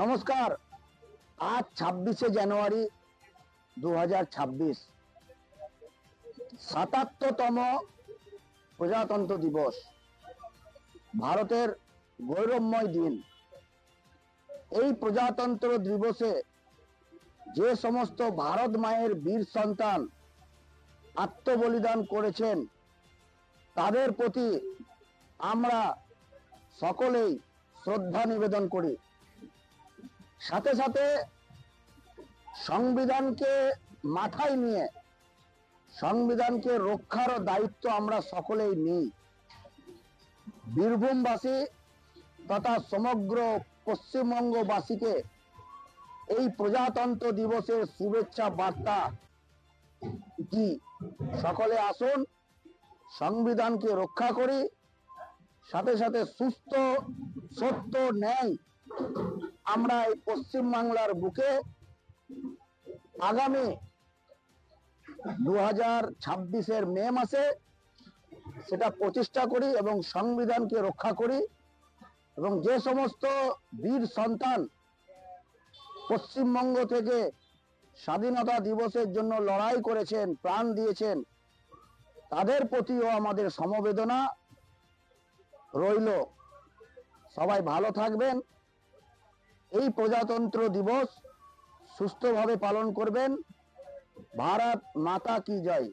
নমস্কার। আজ 26শে জানুয়ারি 2026, ৭৭তম প্রজাতন্ত্র দিবস, ভারতের গৌরবময় দিন। এই প্রজাতন্ত্র দিবসে যে সমস্ত ভারত মায়ের বীর সন্তান আত্মবলিদান করেছেন, তাদের প্রতি আমরা সকলেই শ্রদ্ধা নিবেদন করি। সাথে সাথে সংবিধানকে মাথায় নিয়ে সংবিধানকে রক্ষারও দায়িত্ব আমরা সকলেই নিই। বীরভূমবাসী তথা সমগ্র পশ্চিমবঙ্গবাসীকে এই প্রজাতন্ত্র দিবসের শুভেচ্ছা বার্তা কি, সকলে আসুন সংবিধানকে রক্ষা করি। সাথে সাথে সুস্থ, সত্য, ন্যায় আমরা এই পশ্চিমবাংলার বুকে আগামী 2026-এর মে মাসে সেটা প্রতিষ্ঠা করি এবং সংবিধানকে রক্ষা করি। এবং যে সমস্ত বীর সন্তান পশ্চিমবঙ্গ থেকে স্বাধীনতা দিবসের জন্য লড়াই করেছেন, প্রাণ দিয়েছেন, তাদের প্রতিও আমাদের সমবেদনা রইল। সবাই ভালো থাকবেন। এই প্রজাতন্ত্র দিবস সুস্থভাবে পালন করবেন। ভারত মাতা কি জয়।